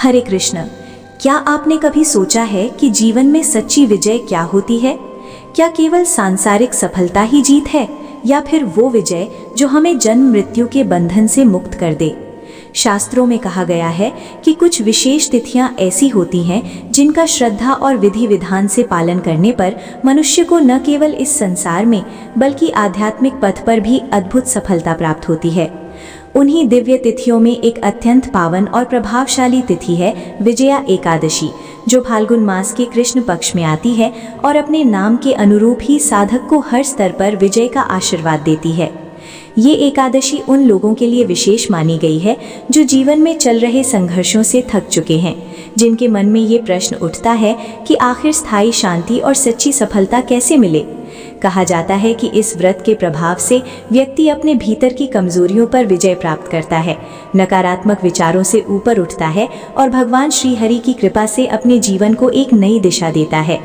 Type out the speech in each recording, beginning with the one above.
हरे कृष्ण। क्या आपने कभी सोचा है कि जीवन में सच्ची विजय क्या होती है? क्या केवल सांसारिक सफलता ही जीत है, या फिर वो विजय जो हमें जन्म मृत्यु के बंधन से मुक्त कर दे? शास्त्रों में कहा गया है कि कुछ विशेष तिथियां ऐसी होती हैं जिनका श्रद्धा और विधि विधान से पालन करने पर मनुष्य को न केवल इस संसार में बल्कि आध्यात्मिक पथ पर भी अद्भुत सफलता प्राप्त होती है। उन्हीं दिव्य तिथियों में एक अत्यंत पावन और प्रभावशाली तिथि है विजया एकादशी, जो फाल्गुन मास के कृष्ण पक्ष में आती है और अपने नाम के अनुरूप ही साधक को हर स्तर पर विजय का आशीर्वाद देती है। ये एकादशी उन लोगों के लिए विशेष मानी गई है जो जीवन में चल रहे संघर्षों से थक चुके हैं, जिनके मन में ये प्रश्न उठता है कि आखिर स्थायी शांति और सच्ची सफलता कैसे मिले। कहा जाता है कि इस व्रत के प्रभाव से व्यक्ति अपने भीतर की कमजोरियों पर विजय प्राप्त करता है, नकारात्मक विचारों से ऊपर उठता है और भगवान श्री हरि की कृपा से अपने जीवन को एक नई दिशा देता है।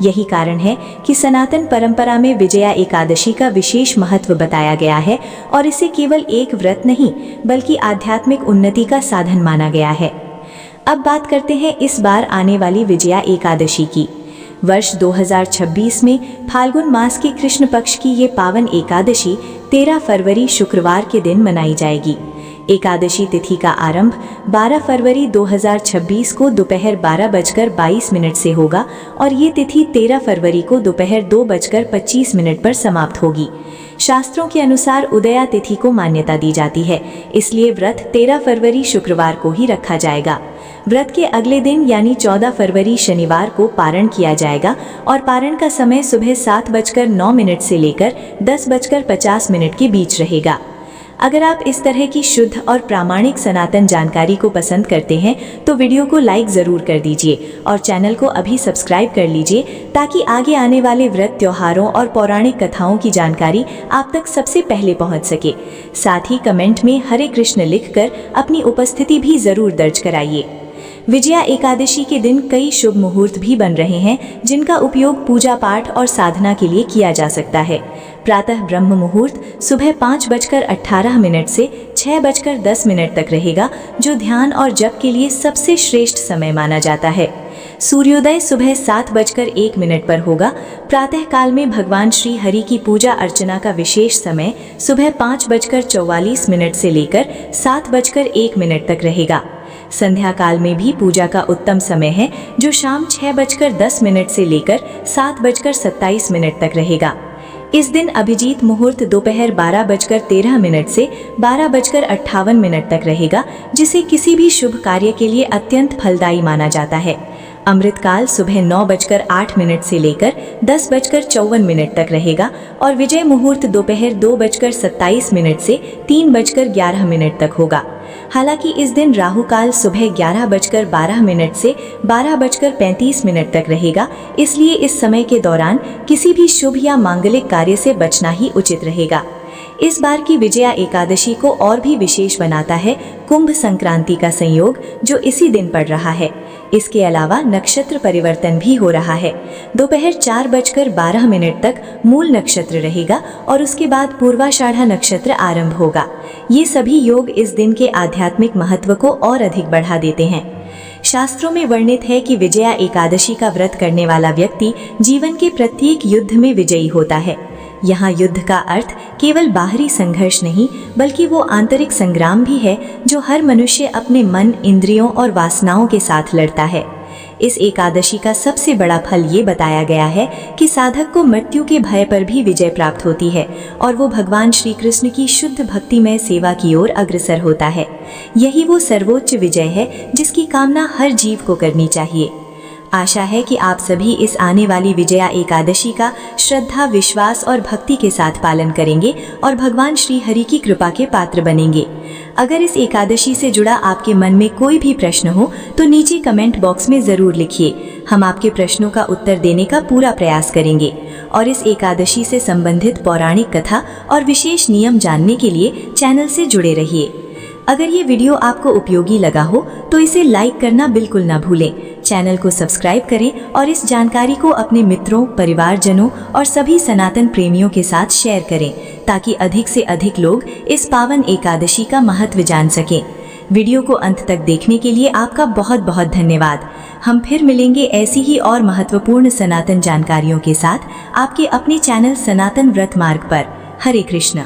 यही कारण है कि सनातन परंपरा में विजया एकादशी का विशेष महत्व बताया गया है और इसे केवल एक व्रत नहीं बल्कि आध्यात्मिक उन्नति का साधन माना गया है। अब बात करते हैं इस बार आने वाली विजया एकादशी की। वर्ष 2026 में फाल्गुन मास के कृष्ण पक्ष की ये पावन एकादशी 13 फरवरी शुक्रवार के दिन मनाई जाएगी। एकादशी तिथि का आरंभ 12 फरवरी 2026 को दोपहर 12:22 से होगा और ये तिथि 13 फरवरी को दोपहर 2:25 पर समाप्त होगी। शास्त्रों के अनुसार उदया तिथि को मान्यता दी जाती है, इसलिए व्रत 13 फरवरी शुक्रवार को ही रखा जाएगा। व्रत के अगले दिन यानी 14 फरवरी शनिवार को पारण किया जाएगा और पारण का समय सुबह 7:09 से लेकर 10:50 के बीच रहेगा। अगर आप इस तरह की शुद्ध और प्रामाणिक सनातन जानकारी को पसंद करते हैं तो वीडियो को लाइक ज़रूर कर दीजिए और चैनल को अभी सब्सक्राइब कर लीजिए, ताकि आगे आने वाले व्रत, त्योहारों और पौराणिक कथाओं की जानकारी आप तक सबसे पहले पहुंच सके। साथ ही कमेंट में हरे कृष्ण लिखकर अपनी उपस्थिति भी ज़रूर दर्ज कराइए। विजया एकादशी के दिन कई शुभ मुहूर्त भी बन रहे हैं, जिनका उपयोग पूजा पाठ और साधना के लिए किया जा सकता है। प्रातः ब्रह्म मुहूर्त सुबह 5:18 से 6:10 तक रहेगा, जो ध्यान और जप के लिए सबसे श्रेष्ठ समय माना जाता है। सूर्योदय सुबह 7:01 पर होगा। प्रातः काल में भगवान श्री हरि की पूजा अर्चना का विशेष समय सुबह 5:44 से लेकर 7:01 तक रहेगा। संध्या काल में भी पूजा का उत्तम समय है, जो शाम 6:10 से लेकर 7:27 तक रहेगा। इस दिन अभिजीत मुहूर्त दोपहर 12:13 से 12:58 तक रहेगा, जिसे किसी भी शुभ कार्य के लिए अत्यंत फलदायी माना जाता है। अमृतकाल सुबह 9:08 से लेकर 10:54 तक रहेगा और विजय मुहूर्त दोपहर 2:27 से 3:11 तक होगा। हालांकि इस दिन राहु काल सुबह 11:12 से 12:35 तक रहेगा, इसलिए इस समय के दौरान किसी भी शुभ या मांगलिक कार्य से बचना ही उचित रहेगा। इस बार की विजया एकादशी को और भी विशेष बनाता है कुंभ संक्रांति का संयोग, जो इसी दिन पड़ रहा है। इसके अलावा नक्षत्र परिवर्तन भी हो रहा है। दोपहर 4:12 तक मूल नक्षत्र रहेगा और उसके बाद पूर्वाषाढ़ा नक्षत्र आरंभ होगा। ये सभी योग इस दिन के आध्यात्मिक महत्व को और अधिक बढ़ा देते हैं। शास्त्रों में वर्णित है कि विजया एकादशी का व्रत करने वाला व्यक्ति जीवन के प्रत्येक युद्ध में विजयी होता है। यहाँ युद्ध का अर्थ केवल बाहरी संघर्ष नहीं, बल्कि वो आंतरिक संग्राम भी है जो हर मनुष्य अपने मन, इंद्रियों और वासनाओं के साथ लड़ता है। इस एकादशी का सबसे बड़ा फल ये बताया गया है कि साधक को मृत्यु के भय पर भी विजय प्राप्त होती है और वो भगवान श्री कृष्ण की शुद्ध भक्तिमय सेवा की ओर अग्रसर होता है। यही वो सर्वोच्च विजय है जिसकी कामना हर जीव को करनी चाहिए। आशा है कि आप सभी इस आने वाली विजया एकादशी का श्रद्धा, विश्वास और भक्ति के साथ पालन करेंगे और भगवान श्री हरि की कृपा के पात्र बनेंगे। अगर इस एकादशी से जुड़ा आपके मन में कोई भी प्रश्न हो तो नीचे कमेंट बॉक्स में ज़रूर लिखिए। हम आपके प्रश्नों का उत्तर देने का पूरा प्रयास करेंगे और इस एकादशी से संबंधित पौराणिक कथा और विशेष नियम जानने के लिए चैनल से जुड़े रहिए। अगर ये वीडियो आपको उपयोगी लगा हो तो इसे लाइक करना बिल्कुल ना भूलें। चैनल को सब्सक्राइब करें और इस जानकारी को अपने मित्रों, परिवारजनों और सभी सनातन प्रेमियों के साथ शेयर करें, ताकि अधिक से अधिक लोग इस पावन एकादशी का महत्व जान सकें। वीडियो को अंत तक देखने के लिए आपका बहुत बहुत धन्यवाद। हम फिर मिलेंगे ऐसी ही और महत्वपूर्ण सनातन जानकारियों के साथ आपके अपने चैनल सनातन व्रत मार्ग पर। हरे कृष्ण।